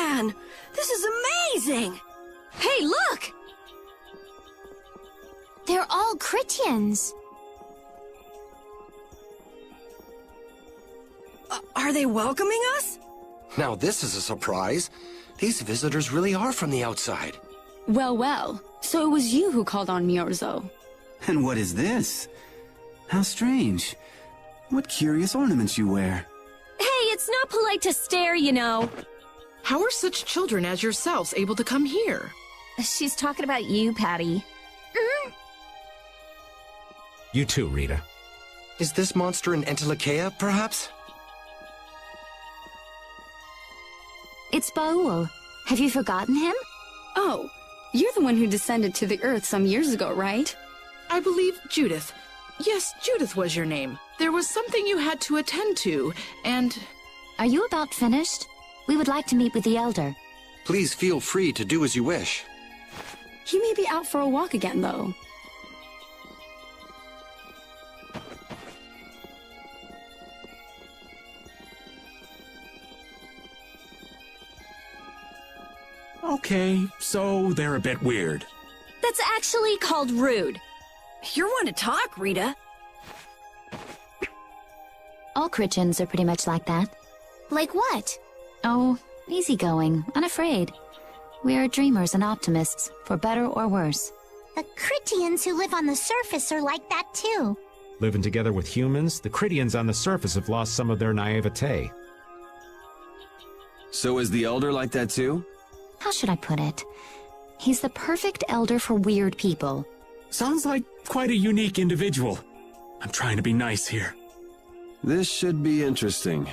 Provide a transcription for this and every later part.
Man, this is amazing! Hey, look! They're all Critians. Are they welcoming us? Now this is a surprise. These visitors really are from the outside. Well, well. So it was you who called on Miorzo. And what is this? How strange. What curious ornaments you wear. Hey, it's not polite to stare, you know. How are such children as yourselves able to come here? She's talking about you, Patty. You too, Rita. Is this monster an Entelekea, perhaps? It's Baul. Have you forgotten him? Oh, you're the one who descended to the Earth some years ago, right? I believe Judith. Yes, Judith was your name. There was something you had to attend to, and... Are you about finished? We would like to meet with the Elder. Please feel free to do as you wish. He may be out for a walk again, though. Okay, so they're a bit weird. That's actually called rude. You're one to talk, Rita. All Critians are pretty much like that. Like what? Oh, easygoing, unafraid. We are dreamers and optimists, for better or worse. The Critians who live on the surface are like that too. Living together with humans, the Critians on the surface have lost some of their naivete. So is the Elder like that too? How should I put it? He's the perfect elder for weird people. Sounds like quite a unique individual. I'm trying to be nice here. This should be interesting.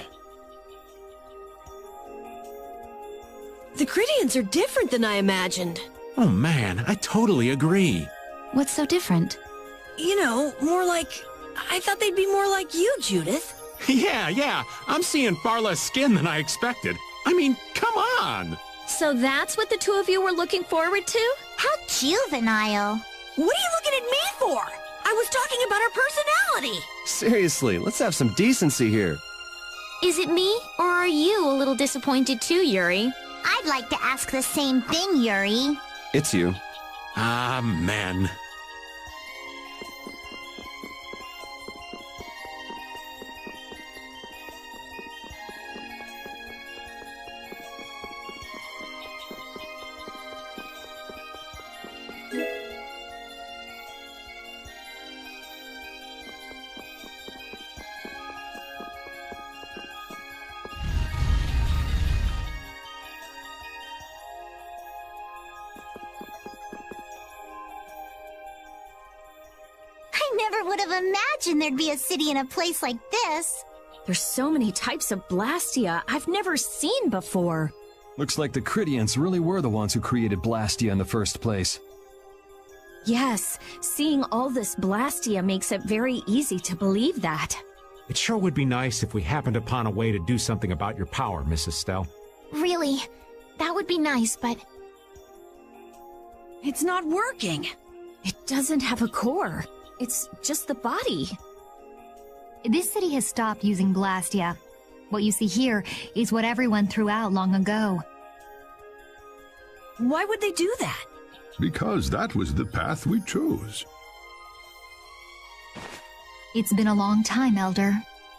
The Critians are different than I imagined. Oh man, I totally agree. What's so different? You know, more like... I thought they'd be more like you, Judith. Yeah, I'm seeing far less skin than I expected. I mean, come on! So that's what the two of you were looking forward to? How juvenile. What are you looking at me for? I was talking about her personality. Seriously, let's have some decency here. Is it me, or are you a little disappointed too, Yuri? I'd like to ask the same thing, Yuri. It's you. Ah, man. I never would have imagined there'd be a city in a place like this. There's so many types of blastia I've never seen before. Looks like the Critians really were the ones who created blastia in the first place. Yes, seeing all this blastia makes it very easy to believe that. It sure would be nice if we happened upon a way to do something about your power, Mrs. Estelle. Really, that would be nice, but... It's not working. It doesn't have a core. It's just the body. This city has stopped using blastia. What you see here is what everyone threw out long ago. Why would they do that? Because that was the path we chose. It's been a long time, Elder.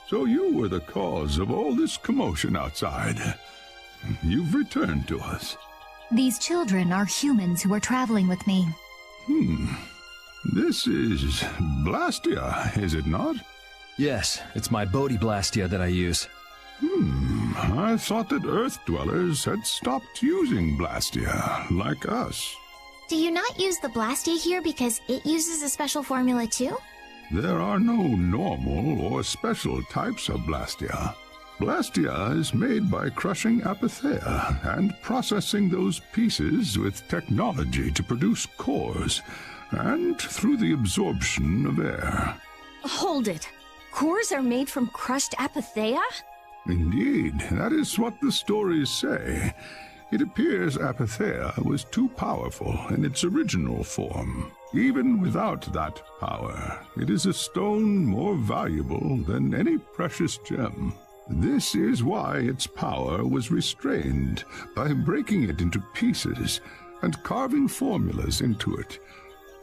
So you were the cause of all this commotion outside. You've returned to us. These children are humans who are traveling with me. This is blastia, is it not? Yes, it's my Bodhi blastia that I use. I thought that Earth dwellers had stopped using blastia, like us. Do you not use the blastia here because it uses a special formula too? There are no normal or special types of blastia. Blastia is made by crushing apatheia and processing those pieces with technology to produce cores, and through the absorption of air. Hold it. Cores are made from crushed apatheia? Indeed, that is what the stories say. It appears apatheia was too powerful in its original form. Even without that power, it is a stone more valuable than any precious gem. This is why its power was restrained by breaking it into pieces and carving formulas into it,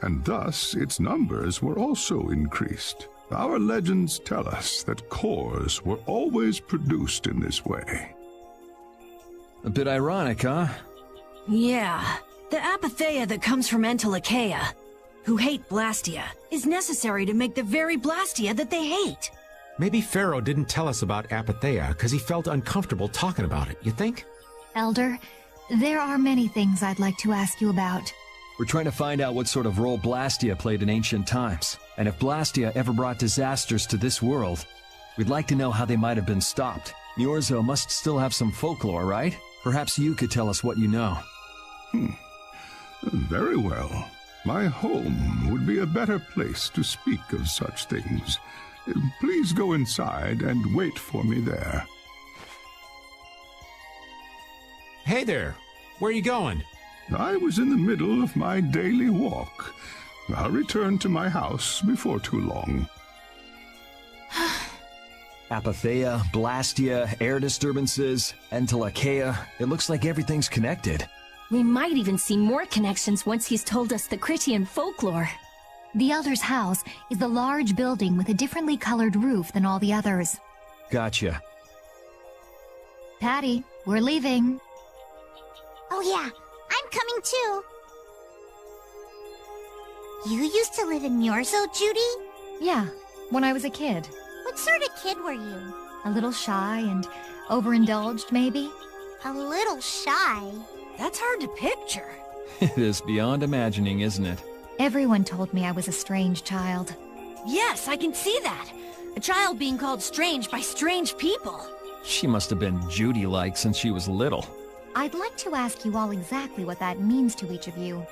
and thus its numbers were also increased. Our legends tell us that cores were always produced in this way. A bit ironic, huh? Yeah. The apatheia that comes from Entelecheia, who hate blastia, is necessary to make the very blastia that they hate. Maybe Pharaoh didn't tell us about apatheia because he felt uncomfortable talking about it, you think? Elder, there are many things I'd like to ask you about. We're trying to find out what sort of role blastia played in ancient times, and if blastia ever brought disasters to this world. We'd like to know how they might have been stopped. Niorzo must still have some folklore, right? Perhaps you could tell us what you know. Very well. My home would be a better place to speak of such things. Please go inside and wait for me there. Hey there. Where are you going? I was in the middle of my daily walk. I'll return to my house before too long. Apatheia, blastia, air disturbances, Entelecheia. It looks like everything's connected. We might even see more connections once he's told us the Critian folklore. The Elder's house is the large building with a differently colored roof than all the others. Gotcha. Patty, we're leaving. Oh yeah, I'm coming too. You used to live in Niorzo, Judy? Yeah, when I was a kid. What sort of kid were you? A little shy and overindulged, maybe? A little shy? That's hard to picture. It is beyond imagining, isn't it? Everyone told me I was a strange child. Yes, I can see that. A child being called strange by strange people. She must have been Judy-like since she was little. I'd like to ask you all exactly what that means to each of you.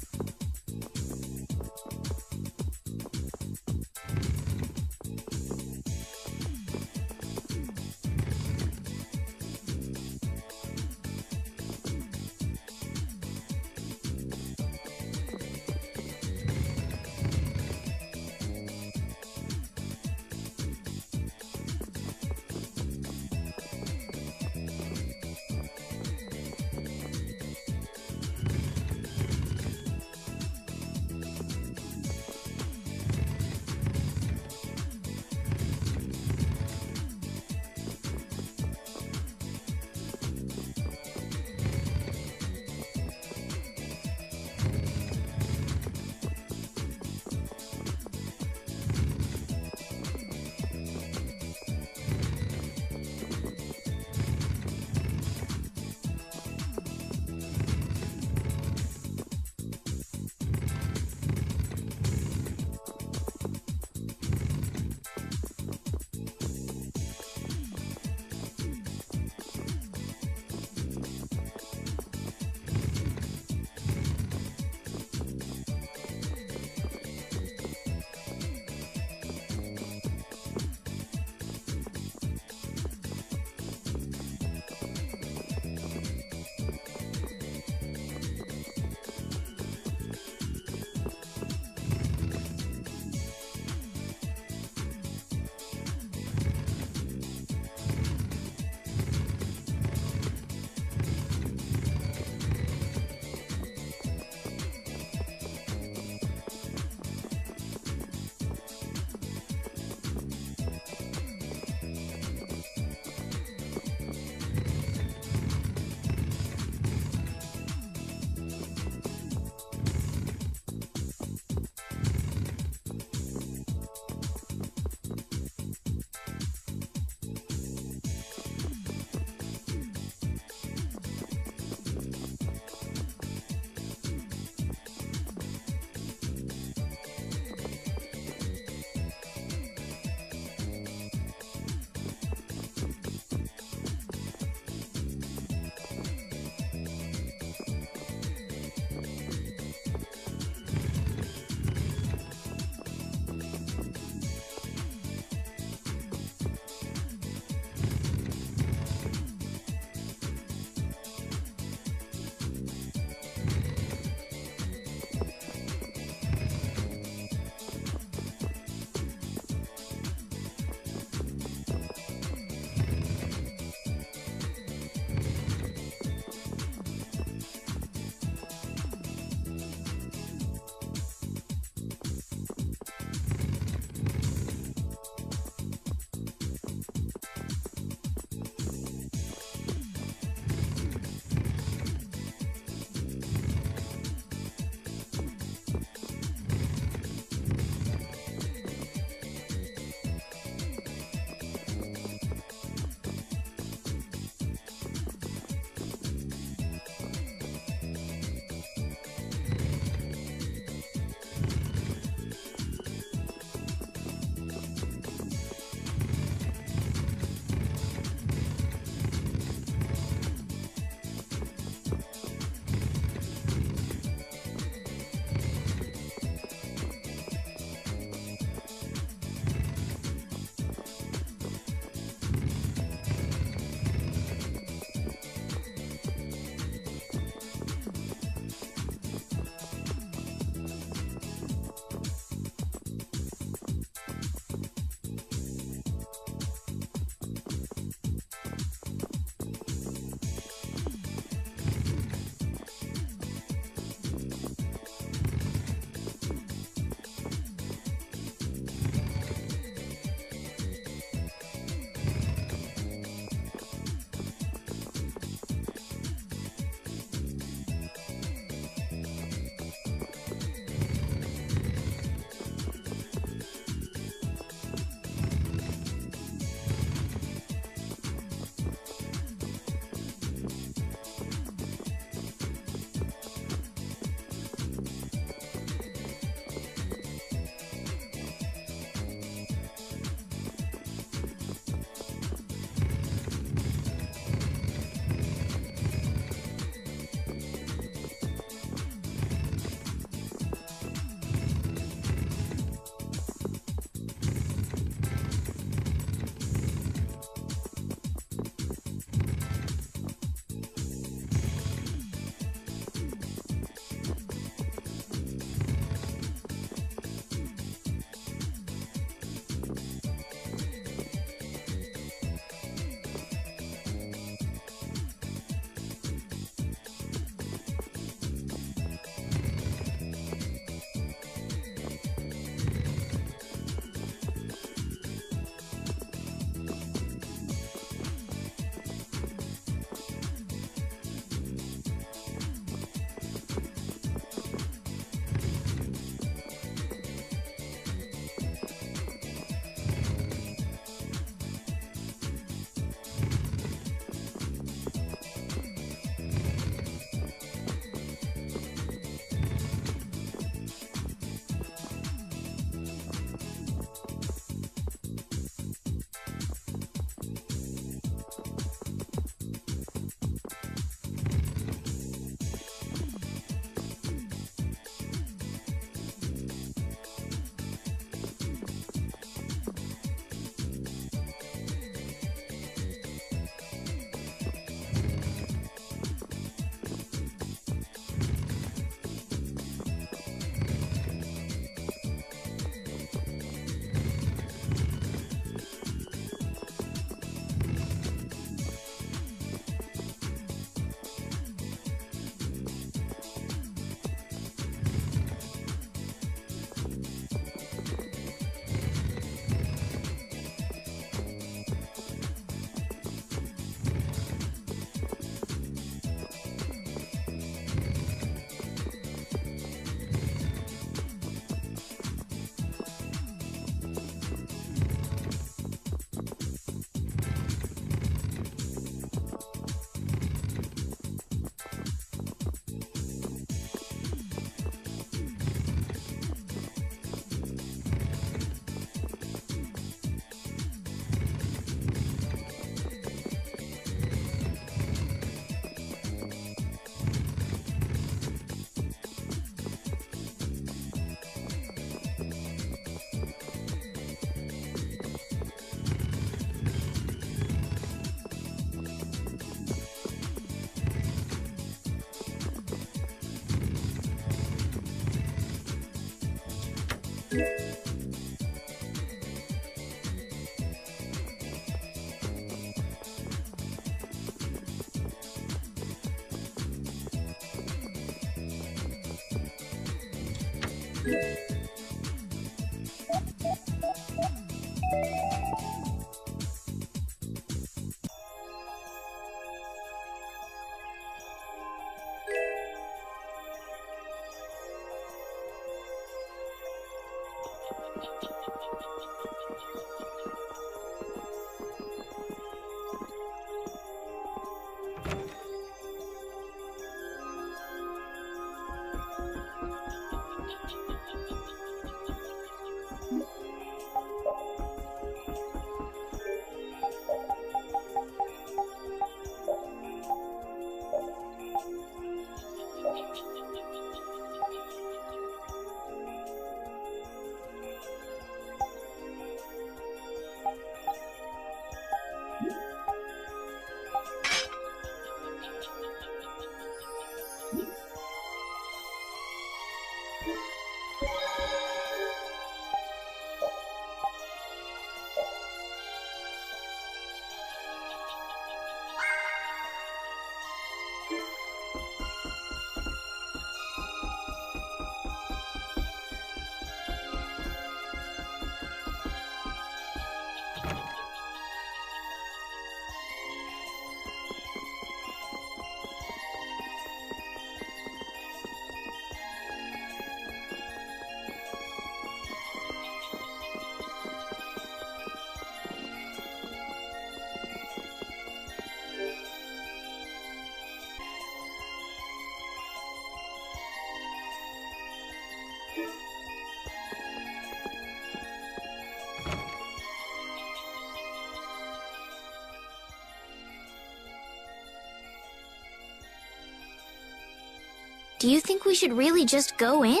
Do you think we should really just go in?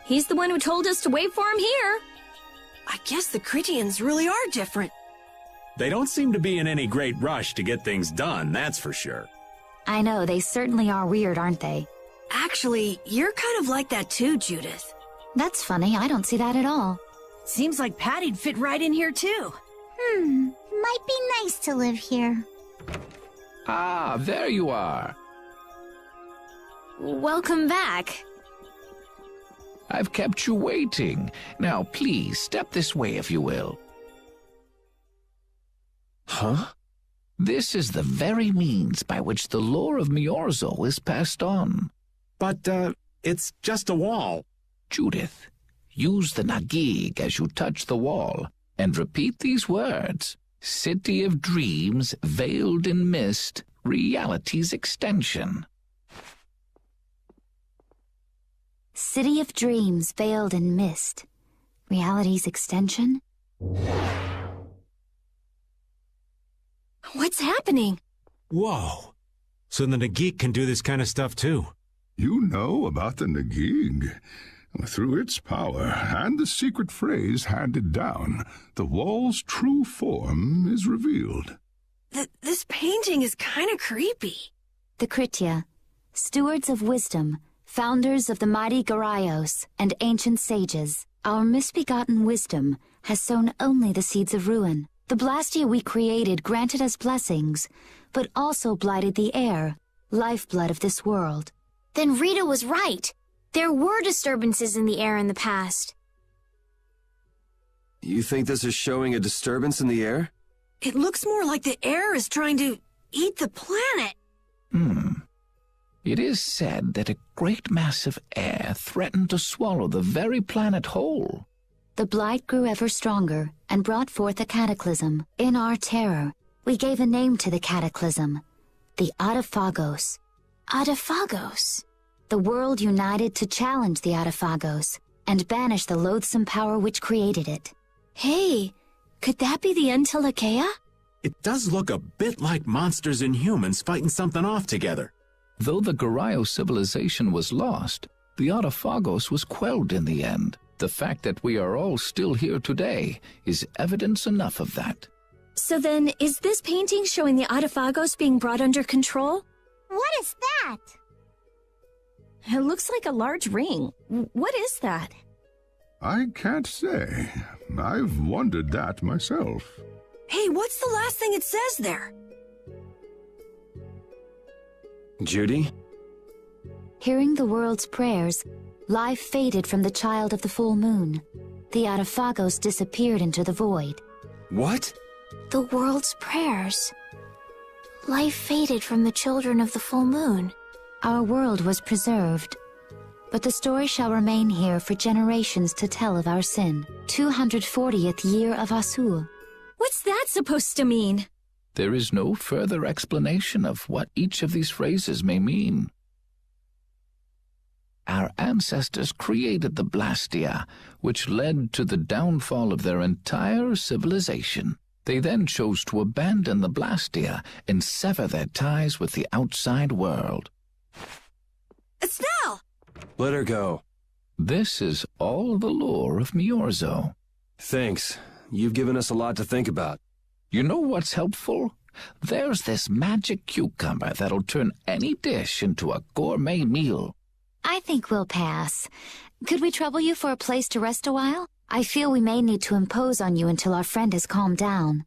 He's the one who told us to wait for him here. I guess the Critians really are different. They don't seem to be in any great rush to get things done, that's for sure. I know, they certainly are weird, aren't they? Actually, you're kind of like that too, Judith. That's funny, I don't see that at all. Seems like Patty'd fit right in here too. Might be nice to live here. Ah, there you are. Welcome back. I've kept you waiting. Now, please, step this way if you will. Huh? This is the very means by which the lore of Miorzo is passed on. But, it's just a wall. Judith, use the Nagig as you touch the wall, and repeat these words. City of Dreams, veiled in mist, reality's extension. City of Dreams, veiled in mist. Reality's extension? What's happening? Whoa. So the Nagik can do this kind of stuff too. You know about the Nagig. Through its power and the secret phrase handed down, the wall's true form is revealed. This painting is kind of creepy. The Kritia, stewards of wisdom, founders of the mighty Garaios and ancient sages, our misbegotten wisdom has sown only the seeds of ruin. The blastia we created granted us blessings, but also blighted the air, lifeblood of this world. Then Rita was right. There were disturbances in the air in the past. You think this is showing a disturbance in the air? It looks more like the air is trying to eat the planet. It is said that a great mass of air threatened to swallow the very planet whole. The blight grew ever stronger and brought forth a cataclysm. In our terror, we gave a name to the cataclysm, the Adaphagos. Adaphagos? The world united to challenge the Adaphagos and banish the loathsome power which created it. Hey, could that be the Entelakea? It does look a bit like monsters and humans fighting something off together. Though the Garayo civilization was lost, the Adaphagos was quelled in the end. The fact that we are all still here today is evidence enough of that. So then, is this painting showing the Adaphagos being brought under control? What is that? It looks like a large ring. What is that? I can't say. I've wondered that myself. Hey, what's the last thing it says there? Judy? Hearing the world's prayers, Life faded from the child of the full moon. The Autophagos disappeared into the void. What? The world's prayers. Life faded from the children of the full moon. Our world was preserved, but the story shall remain here for generations to tell of our sin. 240th year of Asul. What's that supposed to mean? There is no further explanation of what each of these phrases may mean. Our ancestors created the blastia, which led to the downfall of their entire civilization. They then chose to abandon the blastia and sever their ties with the outside world. Estelle! Let her go. This is all the lore of Miorzo. Thanks. You've given us a lot to think about. You know what's helpful? There's this magic cucumber that'll turn any dish into a gourmet meal. I think we'll pass. Could we trouble you for a place to rest a while? I feel we may need to impose on you until our friend has calmed down.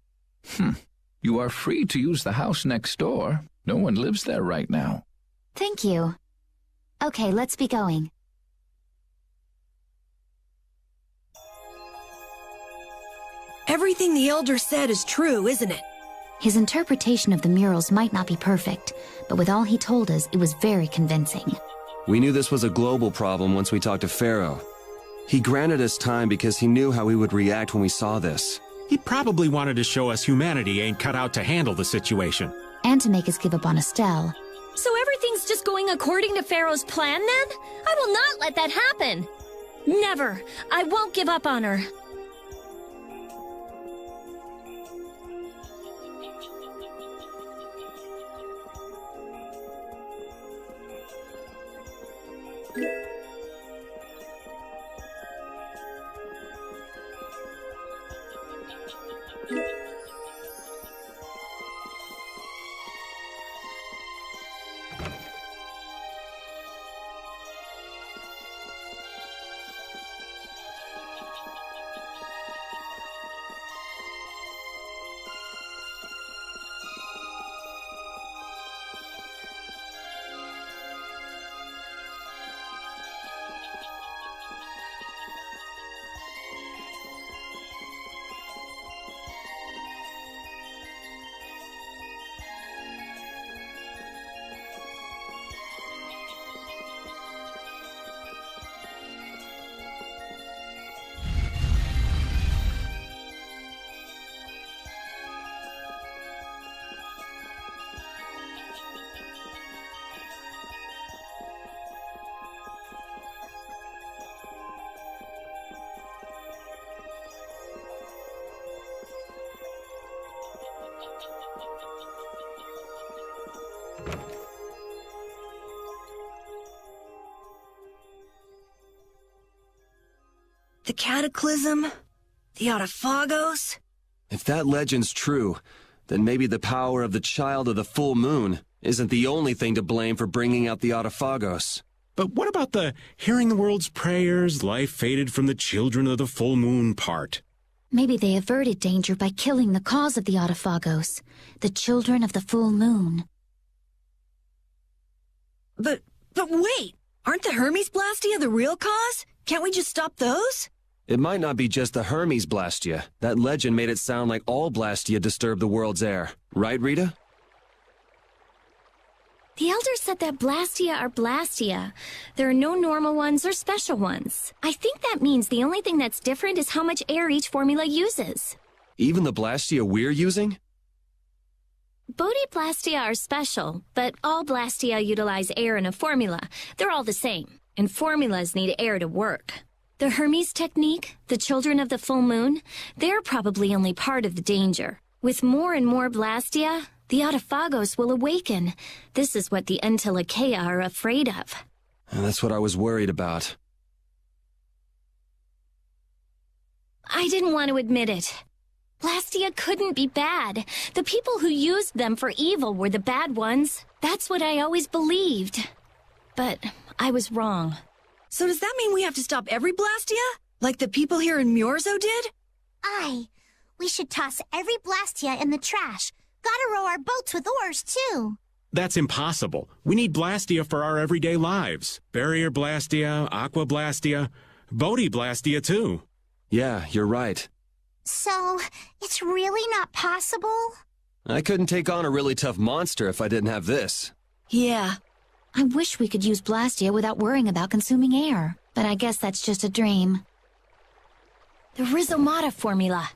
You are free to use the house next door. No one lives there right now. Thank you. Okay, let's be going. Everything the Elder said is true, isn't it? His interpretation of the murals might not be perfect, but with all he told us, it was very convincing. We knew this was a global problem once we talked to Pharaoh. He granted us time because he knew how we would react when we saw this. He probably wanted to show us humanity ain't cut out to handle the situation. And to make us give up on Estelle. So everything's just going according to Pharaoh's plan then? I will not let that happen! Never! I won't give up on her. The Cataclysm? The Autophagos? If that legend's true, then maybe the power of the child of the full moon isn't the only thing to blame for bringing out the Autophagos. But what about the hearing the world's prayers, life faded from the children of the full moon part? Maybe they averted danger by killing the cause of the Autophagos, the children of the full moon. But wait! Aren't the Hermes Blastia the real cause? Can't we just stop those? It might not be just the Hermes Blastia. That legend made it sound like all Blastia disturb the world's air. Right, Rita? The Elder said that blastia are blastia. There are no normal ones or special ones. I think that means the only thing that's different is how much air each formula uses. Even the Blastia we're using? Bodhi-blastia are special, but all blastia utilize air in a formula. They're all the same, and formulas need air to work. The Hermes technique, the children of the full moon, they're probably only part of the danger. With more and more blastia, the Autophagos will awaken. This is what the Entelekea are afraid of. And that's what I was worried about. I didn't want to admit it. Blastia couldn't be bad. The people who used them for evil were the bad ones. That's what I always believed. But I was wrong. So does that mean we have to stop every blastia? Like the people here in Miorzo did? Aye. We should toss every blastia in the trash. Gotta row our boats with oars, too. That's impossible. We need blastia for our everyday lives. Barrier blastia, aqua blastia, Bodhi blastia too. Yeah, you're right. So, it's really not possible? I couldn't take on a really tough monster if I didn't have this. Yeah. I wish we could use blastia without worrying about consuming air, but I guess that's just a dream. The rhizomata formula.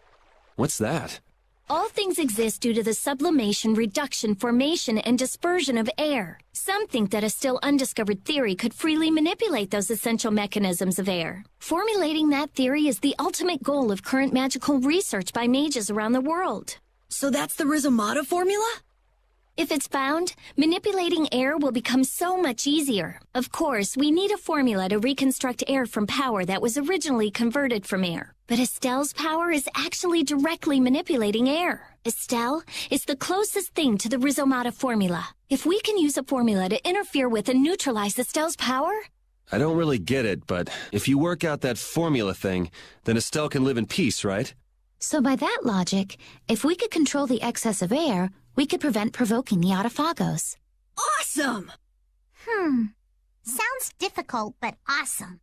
What's that? All things exist due to the sublimation, reduction, formation, and dispersion of air. Some think that a still undiscovered theory could freely manipulate those essential mechanisms of air. Formulating that theory is the ultimate goal of current magical research by mages around the world. So that's the rhizomata formula? If it's found, manipulating air will become so much easier. Of course, we need a formula to reconstruct air from power that was originally converted from air. But Estelle's power is actually directly manipulating air. Estelle is the closest thing to the rhizomata formula. If we can use a formula to interfere with and neutralize Estelle's power... I don't really get it, but if you work out that formula thing, then Estelle can live in peace, right? So by that logic, if we could control the excess of air, we could prevent provoking the autophagos. Awesome! Sounds difficult, but awesome.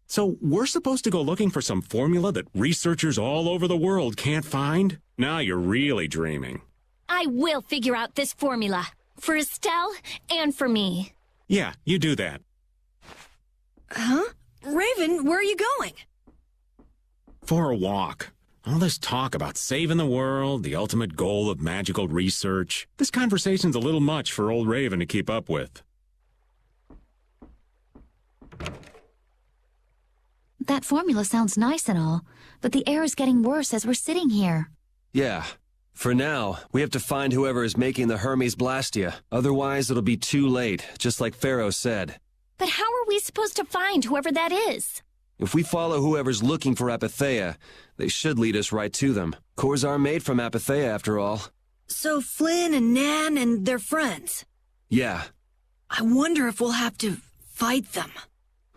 So we're supposed to go looking for some formula that researchers all over the world can't find? Now you're really dreaming. I will figure out this formula. For Estelle and for me. Yeah, you do that. Huh? Raven, where are you going? For a walk. All this talk about saving the world, the ultimate goal of magical research. This conversation's a little much for old Raven to keep up with. That formula sounds nice and all, but the air is getting worse as we're sitting here. Yeah. For now, we have to find whoever is making the Hermes Blastia. Otherwise, it'll be too late, just like Pharaoh said. But how are we supposed to find whoever that is? If we follow whoever's looking for Apatheia, they should lead us right to them. Cores are made from Apatheia, after all. So Flynn and Nan and their friends? Yeah. I wonder if we'll have to fight them.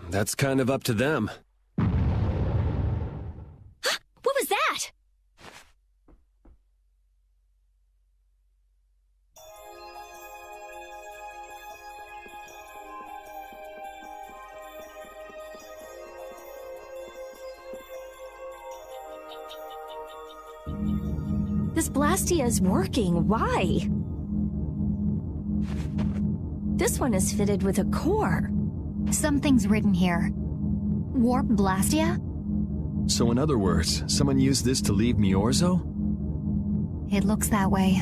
That's kind of up to them. What was that? This blastia is working. Why? This one is fitted with a core. Something's written here. Warp blastia? So in other words, someone used this to leave Miorzo? It looks that way.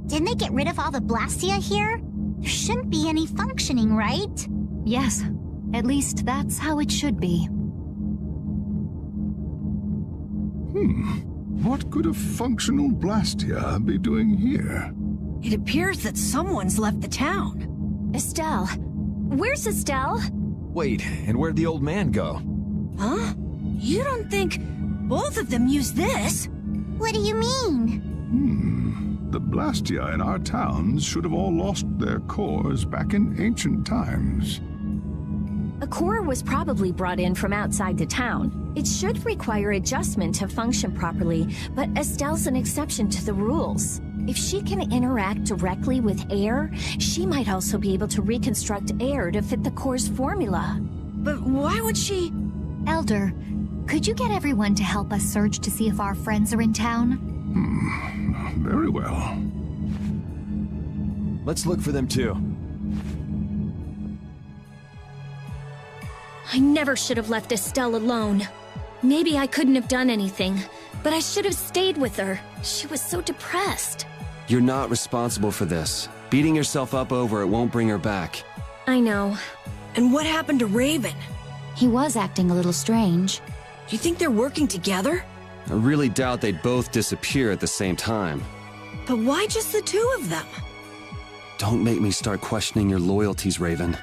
Didn't they get rid of all the blastia here? There shouldn't be any functioning, right? Yes. At least that's how it should be. What could a functional blastia be doing here? It appears that someone's left the town. Estelle. Where's Estelle? Wait, and where'd the old man go? Huh? You don't think both of them used this? What do you mean? The blastia in our towns should have all lost their cores back in ancient times. A core was probably brought in from outside the town. It should require adjustment to function properly, but Estelle's an exception to the rules. If she can interact directly with air, she might also be able to reconstruct air to fit the core's formula. But why would she... Elder, could you get everyone to help us search to see if our friends are in town? Very well. Let's look for them too. I never should have left Estelle alone. Maybe I couldn't have done anything, but I should have stayed with her. She was so depressed. You're not responsible for this. Beating yourself up over it won't bring her back. I know. And what happened to Raven? He was acting a little strange. Do you think they're working together? I really doubt they'd both disappear at the same time. But why just the two of them? Don't make me start questioning your loyalties, Raven.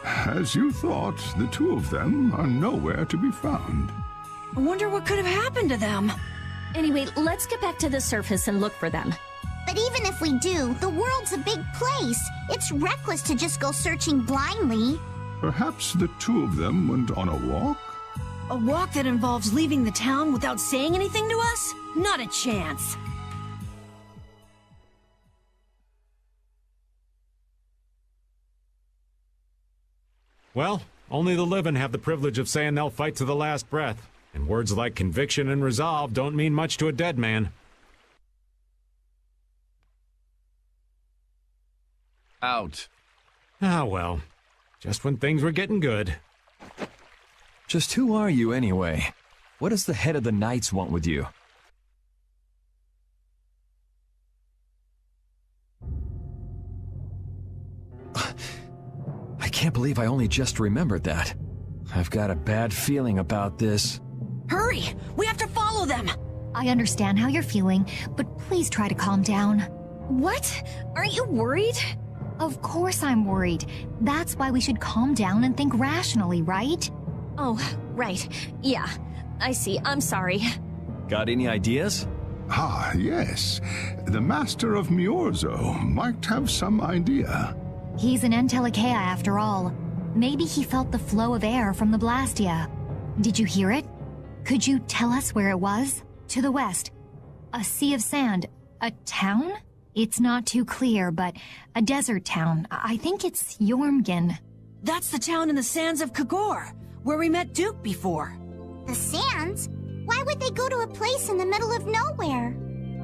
As you thought, the two of them are nowhere to be found. I wonder what could have happened to them. Anyway, let's get back to the surface and look for them. But even if we do, the world's a big place. It's reckless to just go searching blindly. Perhaps the two of them went on a walk? A walk that involves leaving the town without saying anything to us? Not a chance. Well, only the living have the privilege of saying they'll fight to the last breath. And words like conviction and resolve don't mean much to a dead man. Out. Ah, well. Just when things were getting good. Just who are you, anyway? What does the head of the Knights want with you? I can't believe I only just remembered that. I've got a bad feeling about this. Hurry! We have to follow them! I understand how you're feeling, but please try to calm down. What? Aren't you worried? Of course I'm worried. That's why we should calm down and think rationally, right? Oh, right. Yeah, I see. I'm sorry. Got any ideas? Ah, yes. The Master of Miorzo might have some idea. He's an Entelekea after all. Maybe he felt the flow of air from the blastia. Did you hear it? Could you tell us where it was? To the west. A sea of sand. A town? It's not too clear, but a desert town. I think it's Jormungand. That's the town in the sands of Kagor, where we met Duke before. The sands? Why would they go to a place in the middle of nowhere?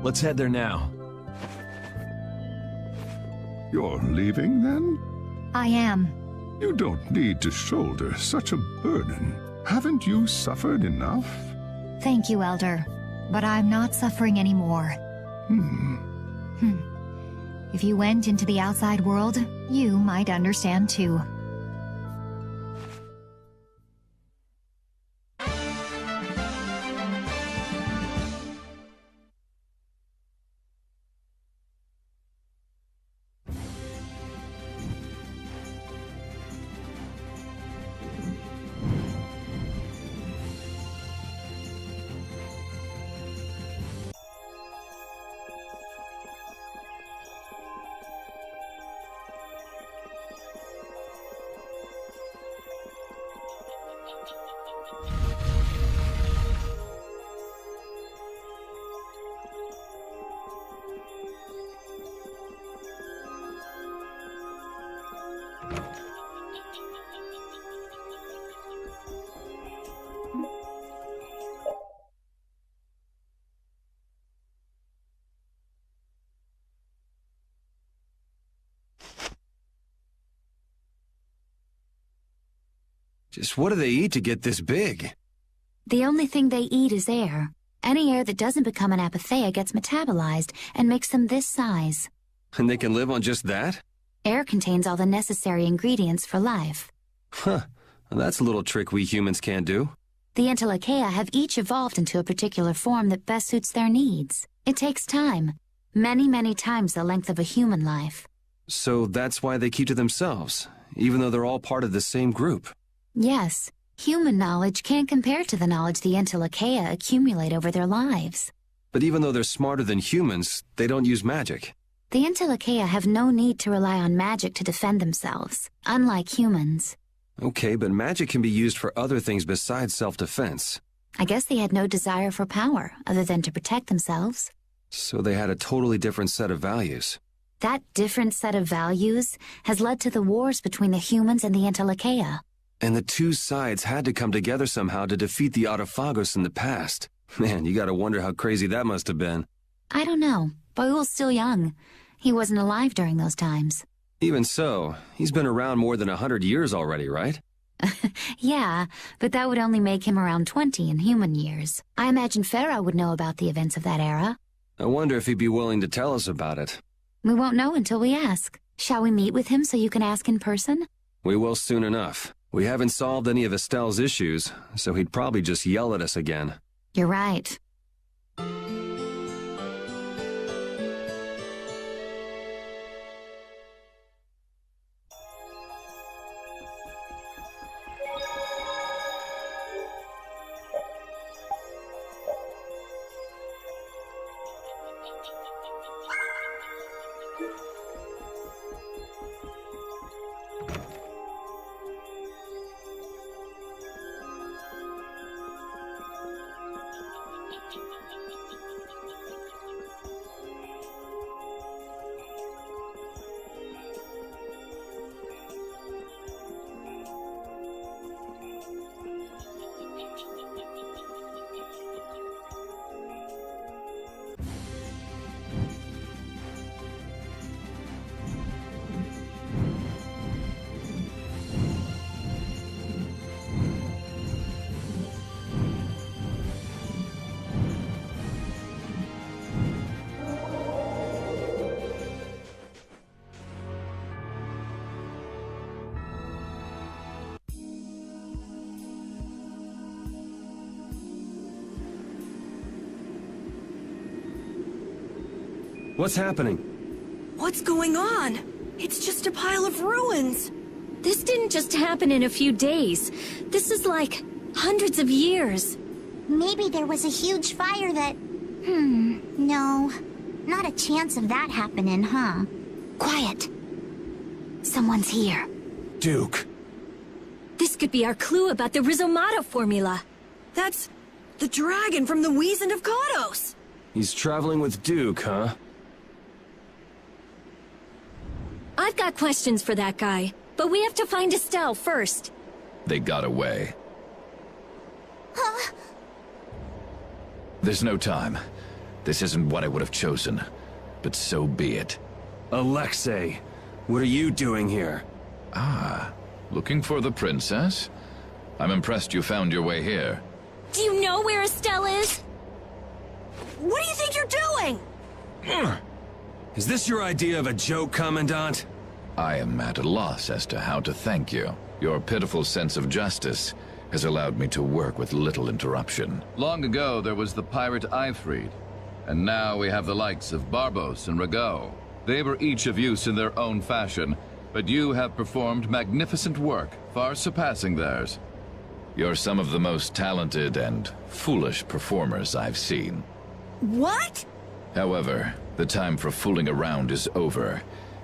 Let's head there now. You're leaving, then? I am. You don't need to shoulder such a burden. Haven't you suffered enough? Thank you, Elder. But I'm not suffering anymore. If you went into the outside world, you might understand too. Just what do they eat to get this big? The only thing they eat is air. Any air that doesn't become an apatheia gets metabolized and makes them this size. And they can live on just that? Air contains all the necessary ingredients for life. Huh. Well, that's a little trick we humans can't do. The Entelekea have each evolved into a particular form that best suits their needs. It takes time. Many, many times the length of a human life. So that's why they keep to themselves, even though they're all part of the same group. Yes, human knowledge can't compare to the knowledge the Entelekea accumulate over their lives. But even though they're smarter than humans, they don't use magic. The Entelekea have no need to rely on magic to defend themselves, unlike humans. Okay, but magic can be used for other things besides self-defense. I guess they had no desire for power, other than to protect themselves. So they had a totally different set of values. That different set of values has led to the wars between the humans and the Entelekea. And the two sides had to come together somehow to defeat the Autophagos in the past. Man, you gotta wonder how crazy that must have been. I don't know. Boyul's still young. He wasn't alive during those times. Even so, he's been around more than 100 years already, right? Yeah, but that would only make him around 20 in human years. I imagine Pharaoh would know about the events of that era. I wonder if he'd be willing to tell us about it. We won't know until we ask. Shall we meet with him so you can ask in person? We will soon enough. We haven't solved any of Estelle's issues, so he'd probably just yell at us again. You're right. What's happening? What's going on? It's just a pile of ruins. This didn't just happen in a few days. This is like hundreds of years. Maybe there was a huge fire that... no. Not a chance of that happening, huh? Quiet. Someone's here. Duke. This could be our clue about the Rhizomato formula. That's the dragon from the Weasand of Kodos. He's traveling with Duke, huh? I've got questions for that guy, but we have to find Estelle first. They got away. Huh? There's no time. This isn't what I would have chosen, but so be it. Alexei, what are you doing here? Ah, looking for the princess? I'm impressed you found your way here. Do you know where Estelle is? What do you think you're doing? Is this your idea of a joke, Commandant? I am at a loss as to how to thank you. Your pitiful sense of justice has allowed me to work with little interruption. Long ago, there was the pirate Eifried, and now we have the likes of Barbos and Rago. They were each of use in their own fashion, but you have performed magnificent work, far surpassing theirs. You're some of the most talented and foolish performers I've seen. What? However, the time for fooling around is over.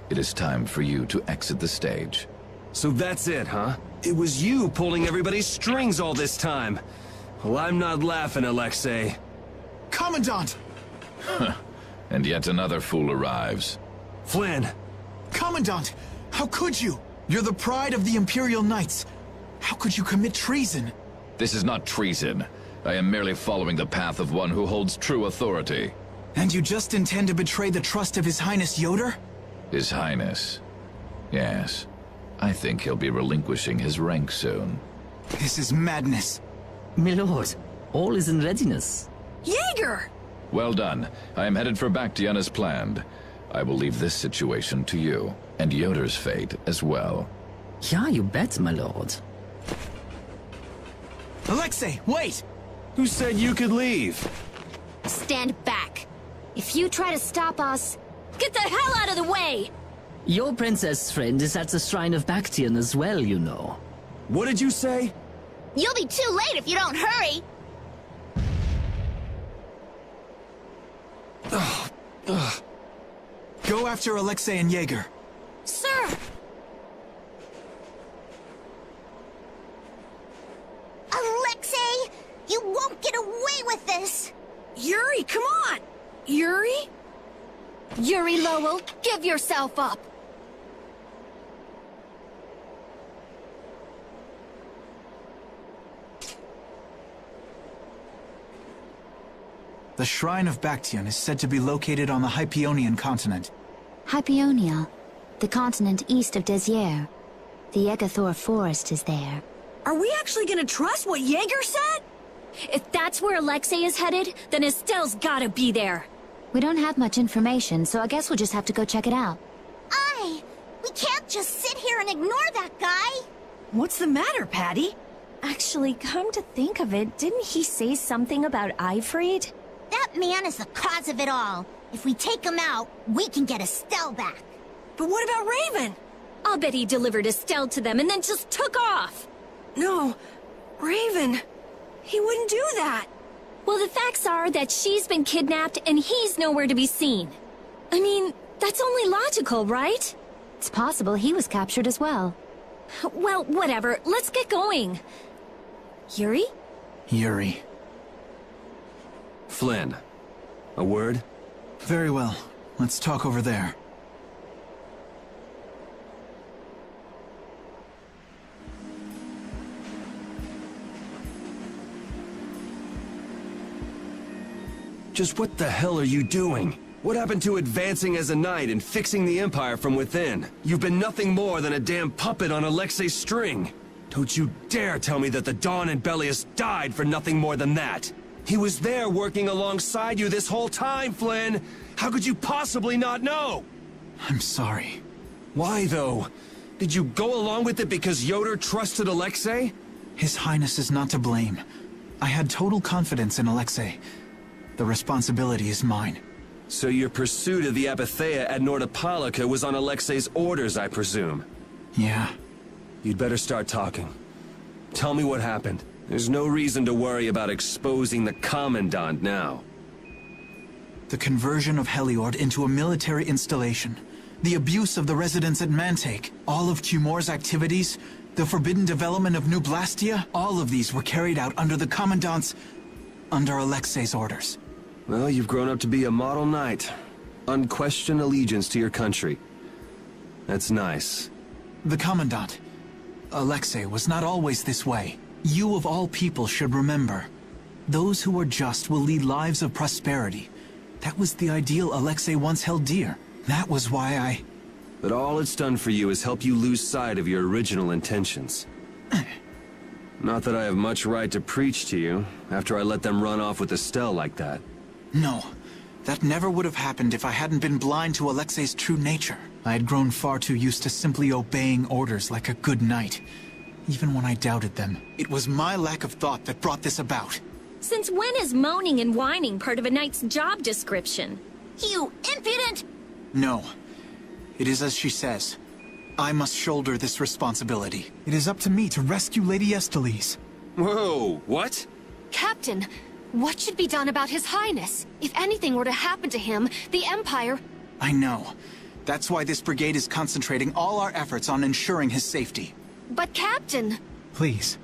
It is time for you to exit the stage. So that's it, huh? It was you pulling everybody's strings all this time. Well, I'm not laughing, Alexei. Commandant! And yet another fool arrives. Flynn! Commandant! How could you? You're the pride of the Imperial Knights. How could you commit treason? This is not treason. I am merely following the path of one who holds true authority. And you just intend to betray the trust of His Highness Yoder? His Highness. Yes. I think he'll be relinquishing his rank soon. This is madness. My lord, all is in readiness. Jaeger! Well done. I am headed for Bactian as planned. I will leave this situation to you, and Yoder's fate as well. Yeah, you bet, my lord. Alexei, wait! Who said you could leave? Stand back. If you try to stop us, get the hell out of the way! Your princess friend is at the Shrine of Bactian as well, you know. What did you say? You'll be too late if you don't hurry! Go after Alexei and Jaeger. Sir! Alexei! You won't get away with this! Yuri, come on! Yuri? Yuri Lowell, give yourself up! The Shrine of Bactian is said to be located on the Hypionian continent. Hypionia, the continent east of Desier. The Egathor forest is there. Are we actually gonna trust what Jaeger said? If that's where Alexei is headed, then Estelle's gotta be there. We don't have much information, so I guess we'll just have to go check it out. We can't just sit here and ignore that guy! What's the matter, Patty? Actually, come to think of it, didn't he say something about Eifried? That man is the cause of it all. If we take him out, we can get Estelle back. But what about Raven? I'll bet he delivered Estelle to them and then just took off. No, Raven. He wouldn't do that. Well, the facts are that she's been kidnapped and he's nowhere to be seen. I mean, That's only logical, right? It's possible he was captured as well. Well, whatever. Let's get going. Yuri? Yuri. Flynn, a word? Very well. Let's talk over there. Just what the hell are you doing? What happened to advancing as a knight and fixing the Empire from within? You've been nothing more than a damn puppet on Alexei's string. Don't you dare tell me that the Dawn and Bellius died for nothing more than that. He was there working alongside you this whole time, Flynn. How could you possibly not know? I'm sorry. Why, though? Did you go along with it because Yoder trusted Alexei? His Highness is not to blame. I had total confidence in Alexei. The responsibility is mine. So your pursuit of the Apatheia at Nordopolica was on Alexei's orders, I presume? Yeah. You'd better start talking. Tell me what happened. There's no reason to worry about exposing the Commandant now. The conversion of Heliord into a military installation. The abuse of the residents at Mantaic. All of Cumor's activities. The forbidden development of New Blastia. All of these were carried out under the Commandant's... under Alexei's orders. Well, you've grown up to be a model knight. Unquestioned allegiance to your country. That's nice. The Commandant. Alexei was not always this way. You of all people should remember. Those who are just will lead lives of prosperity. That was the ideal Alexei once held dear. That was why I... But all it's done for you is help you lose sight of your original intentions. Not that I have much right to preach to you, after I let them run off with Estelle like that. No. That never would have happened if I hadn't been blind to Alexei's true nature. I had grown far too used to simply obeying orders like a good knight. Even when I doubted them, it was my lack of thought that brought this about. Since when is moaning and whining part of a knight's job description? You impudent! No. It is as she says. I must shoulder this responsibility. It is up to me to rescue Lady Estelle. Whoa, what? Captain, what should be done about His Highness? If anything were to happen to him, the Empire... I know. That's why this brigade is concentrating all our efforts on ensuring his safety. But Captain... Please.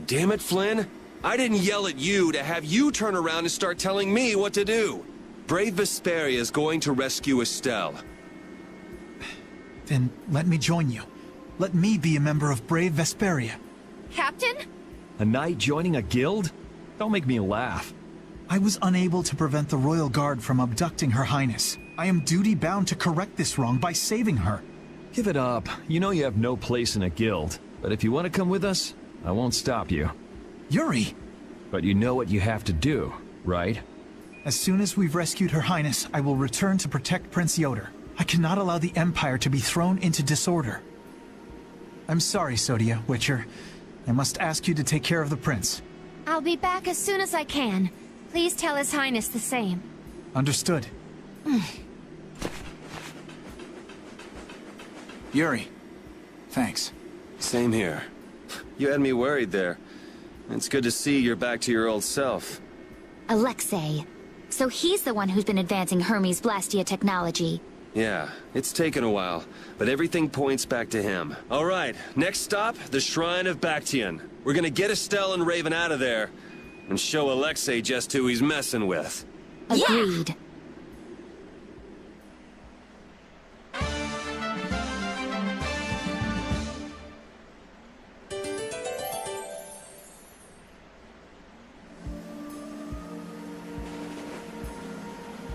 Damn it, Flynn. I didn't yell at you to have you turn around and start telling me what to do. Brave Vesperia is going to rescue Estelle. Then let me join you. Let me be a member of Brave Vesperia. Captain? A knight joining a guild? Don't make me laugh. I was unable to prevent the Royal Guard from abducting Her Highness. I am duty-bound to correct this wrong by saving her. Give it up. You know you have no place in a guild. But if you want to come with us, I won't stop you. Yuri! But you know what you have to do, right? As soon as we've rescued Her Highness, I will return to protect Prince Yoder. I cannot allow the Empire to be thrown into disorder. I'm sorry, Sodia, Witcher. I must ask you to take care of the prince. I'll be back as soon as I can. Please tell His Highness the same. Understood. Yuri. Thanks. Same here. You had me worried there. It's good to see you're back to your old self. Alexei. So he's the one who's been advancing Hermes Blastia technology. Yeah, it's taken a while, but everything points back to him. All right, next stop, the Shrine of Bactian. We're gonna get Estelle and Raven out of there, and show Alexei just who he's messing with. Agreed. Yeah.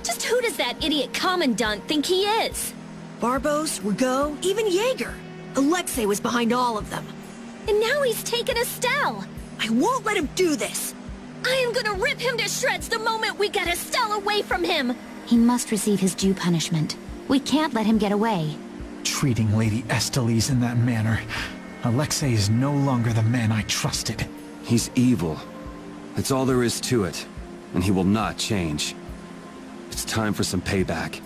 Just who does that idiot Commandant think he is? Barbos, Rigaud, even Jaeger. Alexei was behind all of them. And now he's taken Estelle. I won't let him do this. I am gonna rip him to shreds the moment we get Estelle away from him. He must receive his due punishment. We can't let him get away. Treating Lady Estelle in that manner. Alexei is no longer the man I trusted. He's evil. That's all there is to it. And he will not change. It's time for some payback.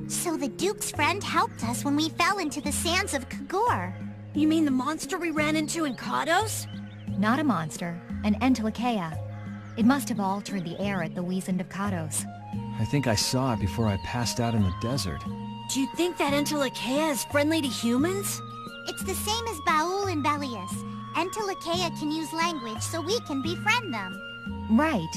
So the Duke's friend helped us when we fell into the sands of Kagor. You mean the monster we ran into in Kados? Not a monster, an Entelekea. It must have altered the air at the Wiesent of Kados. I think I saw it before I passed out in the desert. Do you think that Entelekea is friendly to humans? It's the same as Baul and Belius. Entelekea can use language, so we can befriend them. Right.